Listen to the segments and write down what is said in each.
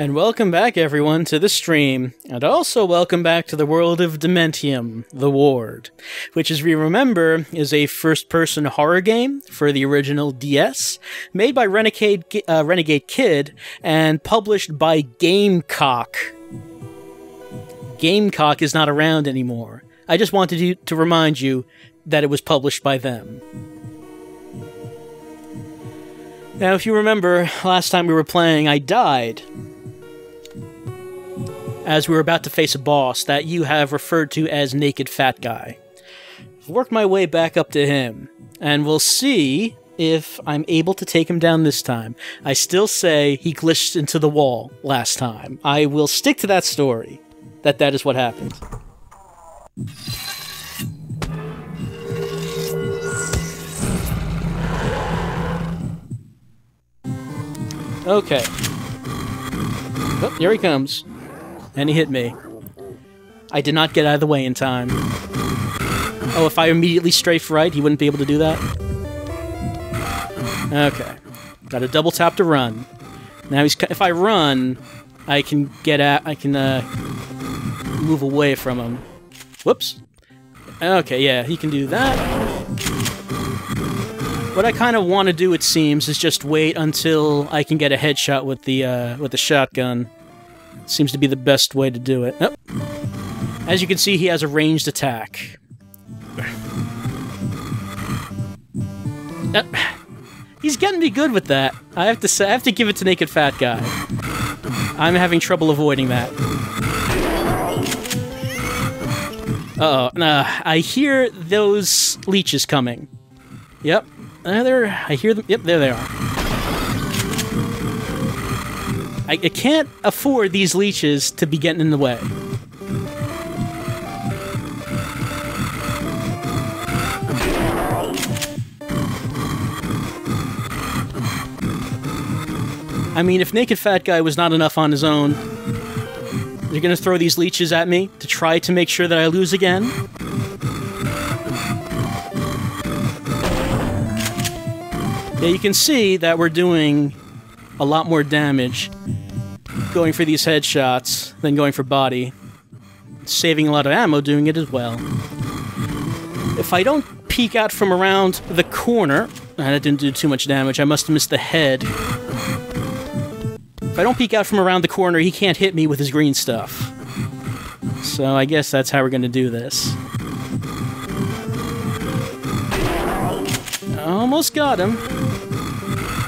And welcome back, everyone, to the stream, and also welcome back to the world of Dementium, the Ward, which, as we remember, is a first-person horror game for the original DS, made by Renegade Kid, and published by Gamecock. Gamecock is not around anymore. I just wanted to remind you that it was published by them. Now, if you remember, last time we were playing, I died as we were about to face a boss that you have referred to as Naked Fat Guy. I've worked my way back up to him, and we'll see if I'm able to take him down this time. I still say he glitched into the wall last time. I will stick to that story, that is what happened. Okay. Oh, here he comes. And he hit me. I did not get out of the way in time. Oh, if I immediately strafe right, he wouldn't be able to do that? Okay. Got a double tap to run. Now if I run, I can move away from him. Whoops. Okay, yeah, he can do that. What I kind of want to do, it seems, is just wait until I can get a headshot with the shotgun. Seems to be the best way to do it. Oh. As you can see, he has a ranged attack. He's getting me good with that. I have to give it to Naked Fat Guy. I'm having trouble avoiding that. Uh-oh. I hear those leeches coming. Yep. I hear them. Yep, there they are. I can't afford these leeches to be getting in the way. I mean, if Naked Fat Guy was not enough on his own, you're gonna throw these leeches at me to try to make sure that I lose again? Yeah, you can see that we're doing a lot more damage going for these headshots than going for body. Saving a lot of ammo doing it as well. If I don't peek out from around the corner... that didn't do too much damage, I must have missed the head. If I don't peek out from around the corner, he can't hit me with his green stuff. So I guess that's how we're gonna do this. Almost got him.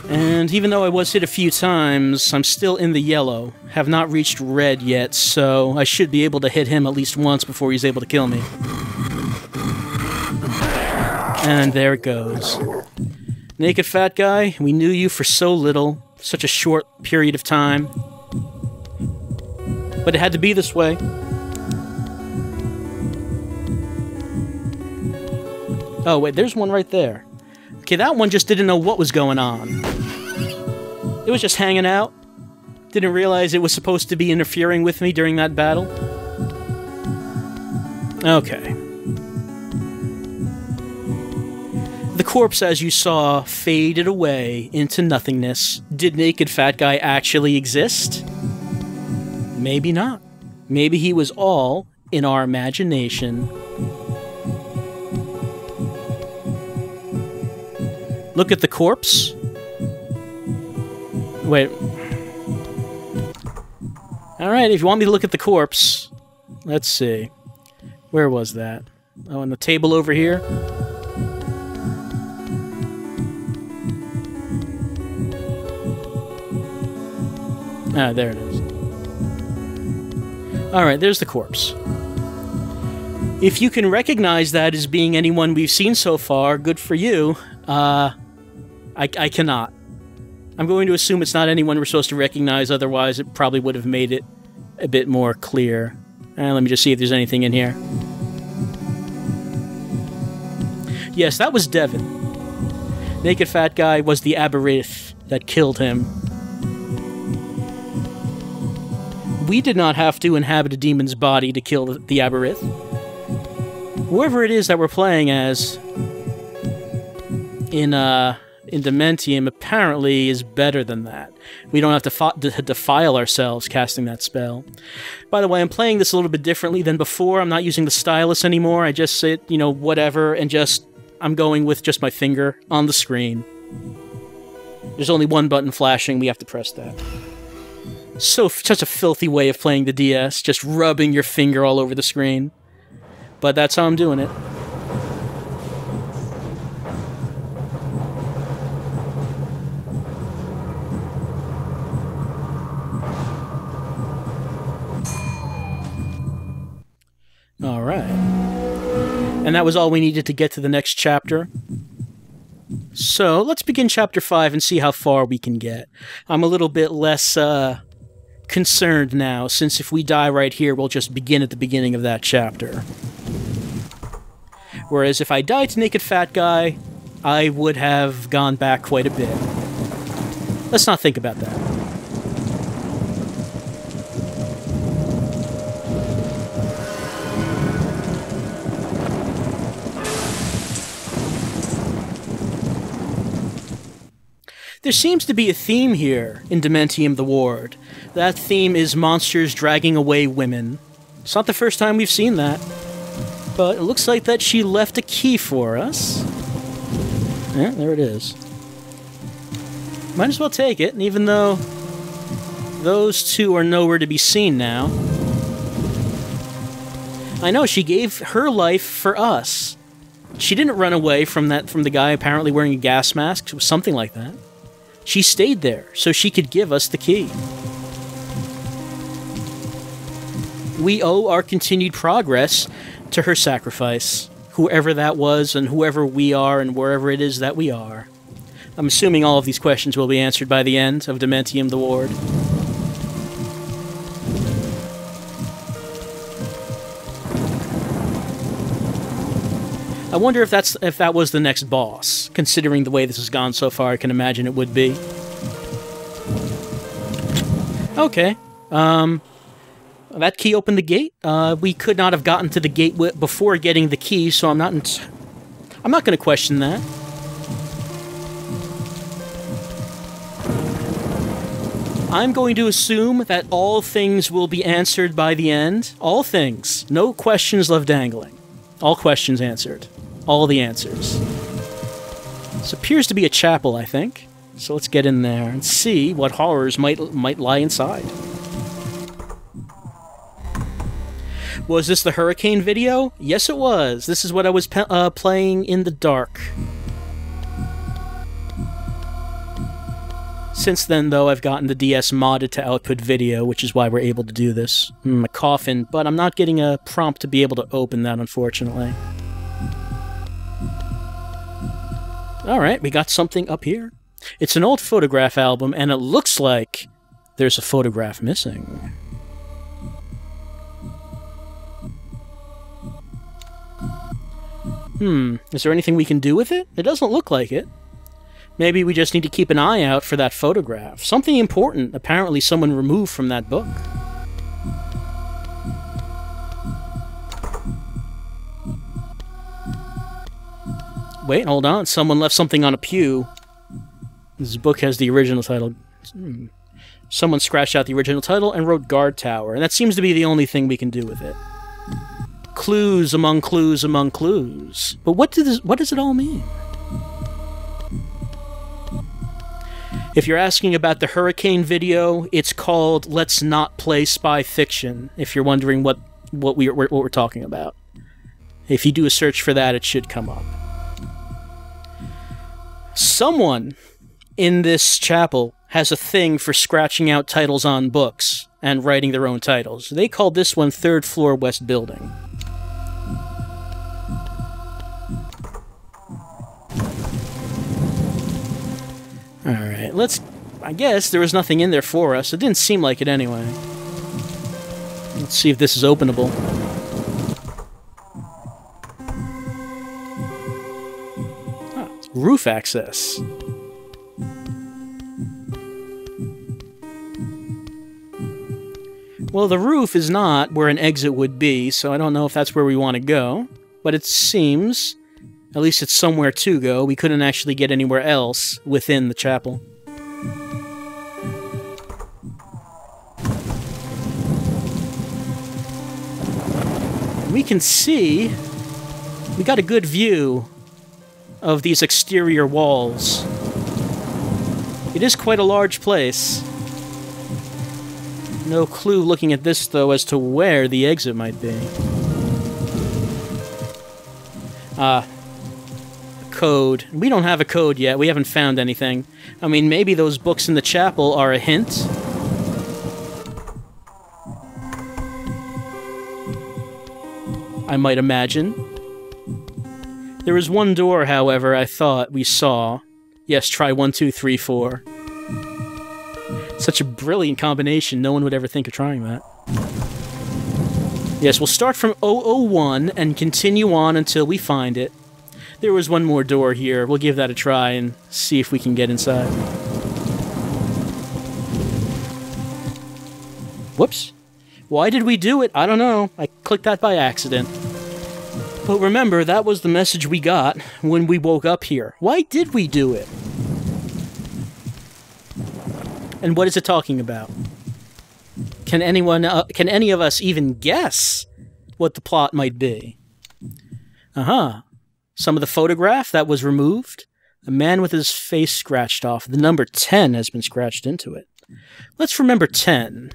And even though I was hit a few times, I'm still in the yellow. Have not reached red yet, so I should be able to hit him at least once before he's able to kill me. And there it goes. Naked Fat Guy, we knew you for so little, such a short period of time. But it had to be this way. Oh, wait, there's one right there. Okay, that one just didn't know what was going on. It was just hanging out. Didn't realize it was supposed to be interfering with me during that battle. Okay. The corpse, as you saw, faded away into nothingness. Did Naked Fat Guy actually exist? Maybe not. Maybe he was all in our imagination. Look at the corpse. Wait. Alright, if you want me to look at the corpse, let's see. Where was that? Oh, on the table over here? Ah, there it is. Alright, there's the corpse. If you can recognize that as being anyone we've seen so far, good for you. I cannot. I'm going to assume it's not anyone we're supposed to recognize, otherwise it probably would have made it a bit more clear. Let me just see if there's anything in here. Yes, that was Devin. Naked Fat Guy was the aberrith that killed him. We did not have to inhabit a demon's body to kill the aberrith. Whoever it is that we're playing as in in Dementium apparently is better than that. We don't have to defile ourselves casting that spell. By the way, I'm playing this a little bit differently than before. I'm not using the stylus anymore. I just sit, you know, whatever, and I'm going with just my finger on the screen. There's only one button flashing. We have to press that. Such a filthy way of playing the DS, just rubbing your finger all over the screen. But that's how I'm doing it. Alright. And that was all we needed to get to the next chapter. So, let's begin Chapter 5 and see how far we can get. I'm a little bit less concerned now, since if we die right here, we'll just begin at the beginning of that chapter. Whereas if I died to Naked Fat Guy, I would have gone back quite a bit. Let's not think about that. There seems to be a theme here in Dementium the Ward. That theme is monsters dragging away women. It's not the first time we've seen that. But it looks like that she left a key for us. Yeah, there it is. Might as well take it, and even though those two are nowhere to be seen now. I know, she gave her life for us. She didn't run away from the guy apparently wearing a gas mask. It was something like that. She stayed there so she could give us the key. We owe our continued progress to her sacrifice, whoever that was and whoever we are and wherever it is that we are. I'm assuming all of these questions will be answered by the end of Dementium the Ward. I wonder if that was the next boss. Considering the way this has gone so far, I can imagine it would be. Okay. That key opened the gate. We could not have gotten to the gate before getting the key, so I'm not going to question that. I'm going to assume that all things will be answered by the end. All things. No questions left dangling. All questions answered. All the answers. This appears to be a chapel, I think. So let's get in there and see what horrors might lie inside. Was this the hurricane video? Yes, it was. This is what I was playing in the dark. Since then, though, I've gotten the DS modded to output video, which is why we're able to do this. A coffin, but I'm not getting a prompt to be able to open that, unfortunately. Alright, we got something up here. It's an old photograph album, and it looks like there's a photograph missing. Is there anything we can do with it? It doesn't look like it. Maybe we just need to keep an eye out for that photograph. Something important, apparently someone removed from that book. Wait, hold on. Someone left something on a pew. This book has the original title. Someone scratched out the original title and wrote Guard Tower, and that seems to be the only thing we can do with it. Clues among clues among clues. But what does it all mean? If you're asking about the hurricane video, it's called Let's Not Play Spy Fiction, if you're wondering what we're talking about. If you do a search for that, it should come up. Someone in this chapel has a thing for scratching out titles on books and writing their own titles. They called this one Third Floor West Building. Alright, I guess there was nothing in there for us. It didn't seem like it anyway. Let's see if this is openable. Roof access. Well, the roof is not where an exit would be, so I don't know if that's where we want to go. But it seems At least it's somewhere to go. We couldn't actually get anywhere else within the chapel. We can see... we got a good view of these exterior walls. It is quite a large place. No clue looking at this, though, as to where the exit might be. A code. We don't have a code yet. We haven't found anything. I mean, maybe those books in the chapel are a hint. I might imagine. There was one door, however, I thought we saw. Yes, try 1, 2, 3, 4. Such a brilliant combination, no one would ever think of trying that. Yes, we'll start from 001 and continue on until we find it. There was one more door here. We'll give that a try and see if we can get inside. Whoops. Why did we do it? I don't know. I clicked that by accident. But remember, that was the message we got when we woke up here. Why did we do it? And what is it talking about? Can any of us even guess what the plot might be? Some of the photograph that was removed. A man with his face scratched off. The number 10 has been scratched into it. Let's remember 10.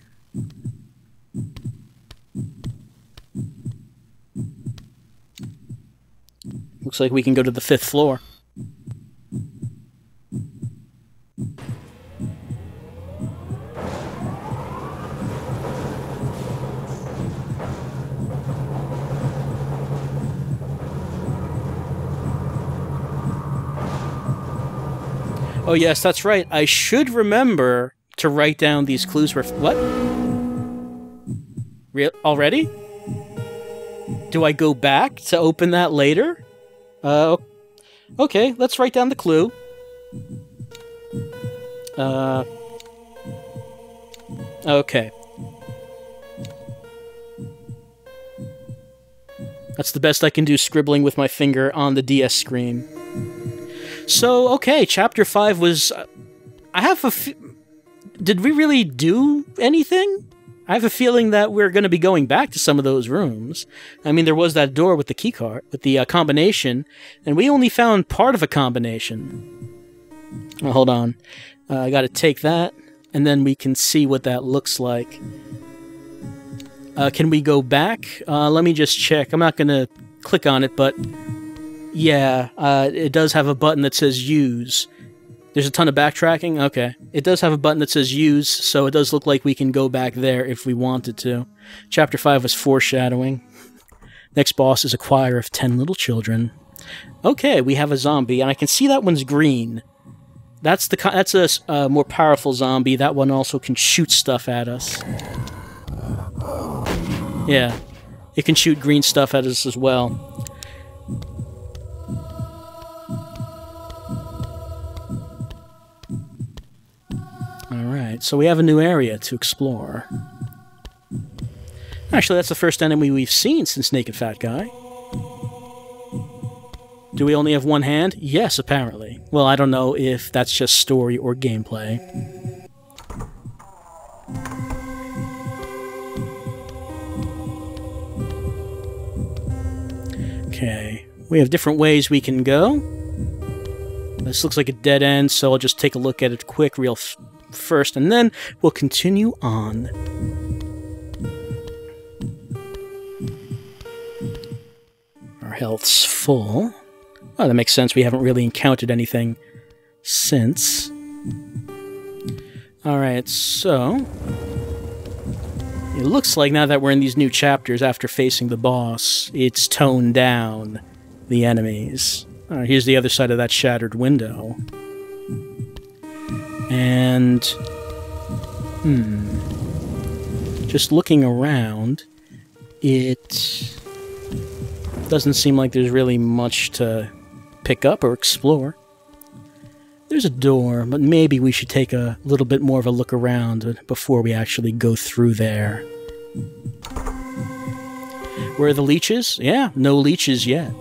Looks like we can go to the 5th floor. Oh yes, that's right. I should remember to write down these clues for... What? Already? Do I go back to open that later? Okay, let's write down the clue. Okay. That's the best I can do, scribbling with my finger on the DS screen. So, okay, Chapter 5 was... I have a... Did we really do anything? I have a feeling that we're going to be going back to some of those rooms. I mean, there was that door with the keycard, with the combination, and we only found part of a combination. Oh, hold on. I got to take that, and then we can see what that looks like. Can we go back? Let me just check. I'm not going to click on it, but... Yeah, it does have a button that says use. There's a ton of backtracking? Okay. It does have a button that says use, so it does look like we can go back there if we wanted to. Chapter 5 was foreshadowing. Next boss is a choir of 10 little children. Okay, we have a zombie, and I can see that one's green. That's a more powerful zombie. That one also can shoot stuff at us. Yeah, it can shoot green stuff at us as well. Alright, so we have a new area to explore. Actually, that's the first enemy we've seen since Naked Fat Guy. Do we only have one hand? Yes, apparently. Well, I don't know if that's just story or gameplay. Okay, we have different ways we can go. This looks like a dead end, so I'll just take a look at it quick, first, and then we'll continue on. Our health's full. Oh, that makes sense. We haven't really encountered anything since. Alright, so... It looks like now that we're in these new chapters after facing the boss, it's toned down the enemies. Alright, here's the other side of that shattered window. And... Just looking around, it doesn't seem like there's really much to pick up or explore. There's a door, but maybe we should take a little bit more of a look around before we actually go through there. Where are the leeches? Yeah, no leeches yet.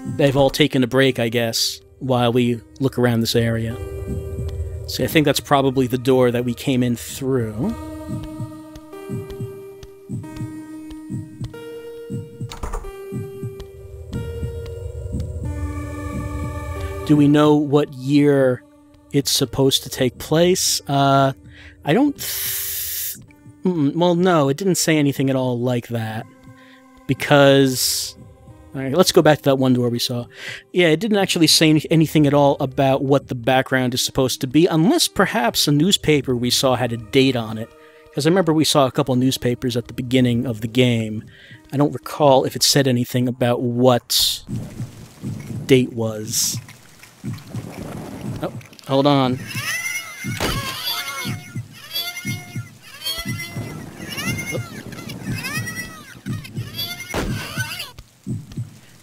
They've all taken a break, I guess, while we look around this area. So I think that's probably the door that we came in through. Do we know what year it's supposed to take place? I don't... well, no, it didn't say anything at all like that. Because... Alright, let's go back to that one door we saw. Yeah, it didn't actually say anything at all about what the background is supposed to be, unless perhaps a newspaper we saw had a date on it. Because I remember we saw a couple newspapers at the beginning of the game. I don't recall if it said anything about what the date was. Oh, hold on.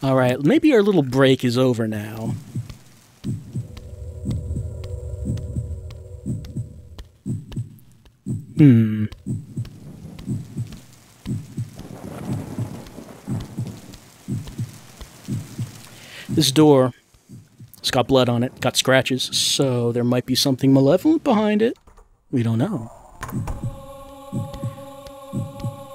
Alright, maybe our little break is over now. This door, it's got blood on it, got scratches, so there might be something malevolent behind it. We don't know.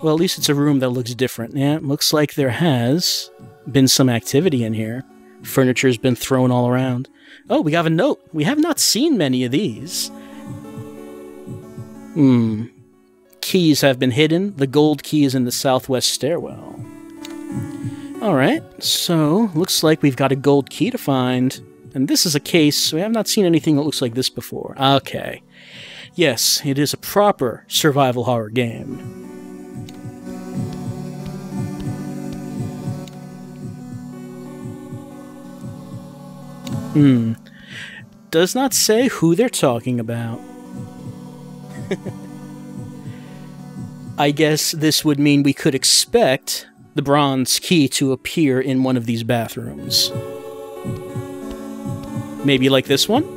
Well, at least it's a room that looks different. Yeah, it looks like there has been some activity in here. Furniture's been thrown all around. Oh, we have a note. We have not seen many of these. Keys have been hidden. The gold key is in the southwest stairwell. Alright, so looks like we've got a gold key to find. And this is a case. We have not seen anything that looks like this before. Okay. Yes, it is a proper survival horror game. Does not say who they're talking about. I guess this would mean we could expect the bronze key to appear in one of these bathrooms. Maybe like this one?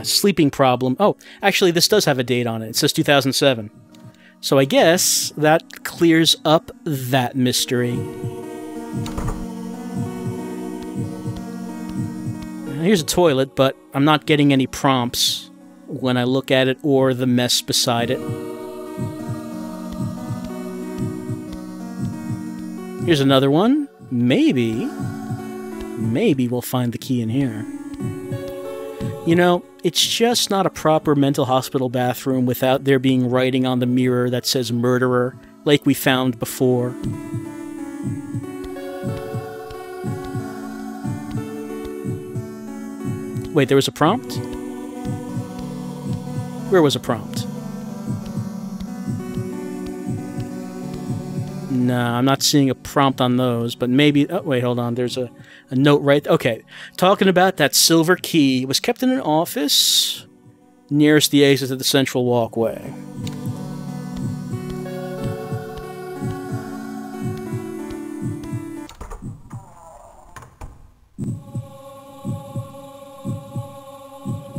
Sleeping problem. Oh, actually, this does have a date on it. It says 2007. So I guess that clears up that mystery. Here's a toilet, but I'm not getting any prompts when I look at it or the mess beside it. Here's another one. Maybe we'll find the key in here. You know, it's just not a proper mental hospital bathroom without there being writing on the mirror that says murderer, like we found before. Wait, there was a prompt? Where was a prompt? Nah, I'm not seeing a prompt on those, but maybe... Oh, wait, hold on. There's a note right... Okay. Talking about that silver key. It was kept in an office nearest the exit of the central walkway.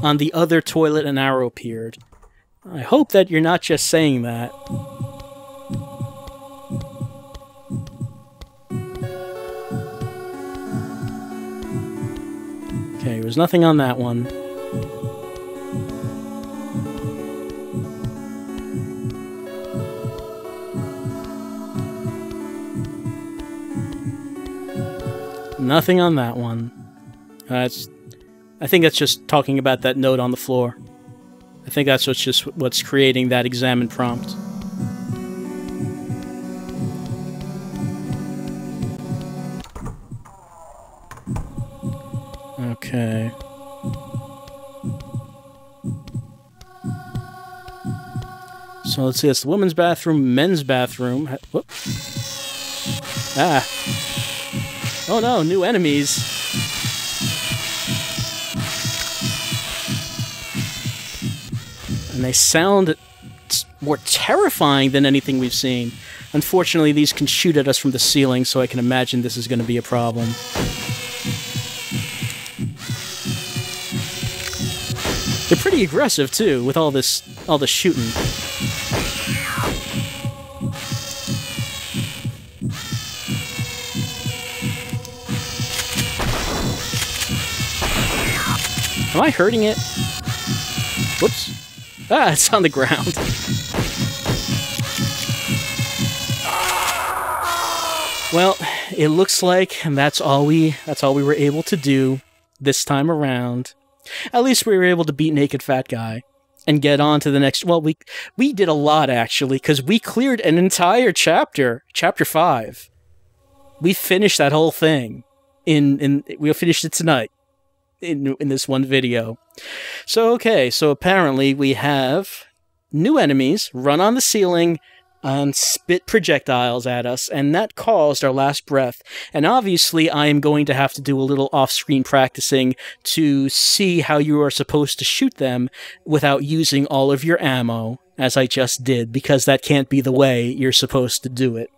On the other toilet, an arrow appeared. I hope that you're not just saying that. Okay, there was nothing on that one. Nothing on that one. I think that's just talking about that note on the floor. I think that's what's creating that examine prompt. Okay. So let's see, it's the women's bathroom, men's bathroom. Whoop. Ah. Oh no, new enemies. And they sound more terrifying than anything we've seen. Unfortunately, these can shoot at us from the ceiling, so I can imagine this is going to be a problem. They're pretty pretty aggressive too, with all this shooting. Am I hurting it? Whoops. Ah, it's on the ground. Well, it looks like that's all we were able to do this time around. At least we were able to beat Naked Fat Guy and get on to the next. Well, we did a lot actually, because we cleared an entire chapter, chapter 5. We finished that whole thing we finished it tonight in this one video. So okay, so apparently we have new enemies run on the ceiling and spit projectiles at us, and that caused our last breath. And obviously I am going to have to do a little off-screen practicing to see how you are supposed to shoot them without using all of your ammo, as I just did, because that can't be the way you're supposed to do it.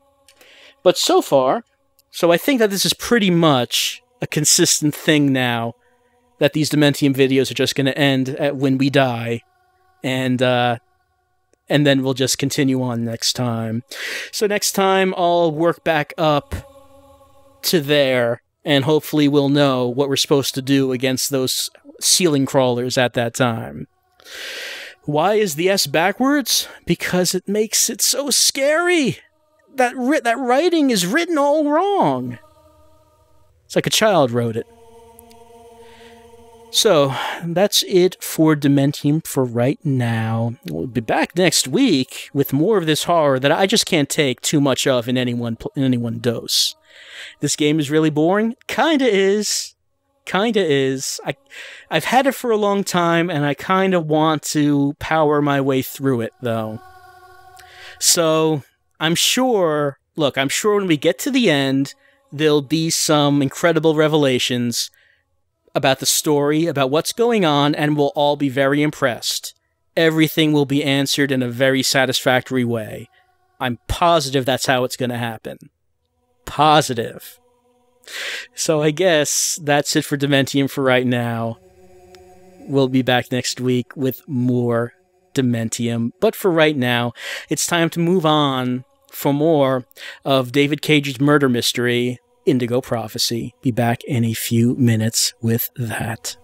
But so far, so I think that this is pretty much a consistent thing now, that these Dementium videos are just going to end at when we die, and then we'll just continue on next time. So next time, I'll work back up to there, and hopefully we'll know what we're supposed to do against those ceiling crawlers at that time. Why is the S backwards? Because it makes it so scary! That writing is written all wrong. It's like a child wrote it. So, that's it for Dementium for right now. We'll be back next week with more of this horror that I just can't take too much of in any one dose. This game is really boring? Kinda is. Kinda is. I've had it for a long time, and I kinda want to power my way through it, though. So, I'm sure when we get to the end, there'll be some incredible revelations about the story, about what's going on, and we'll all be very impressed. Everything will be answered in a very satisfactory way. I'm positive that's how it's going to happen. Positive. So I guess that's it for Dementium for right now. We'll be back next week with more Dementium. But for right now, it's time to move on for more of David Cage's murder mystery, Indigo Prophecy. Be back in a few minutes with that.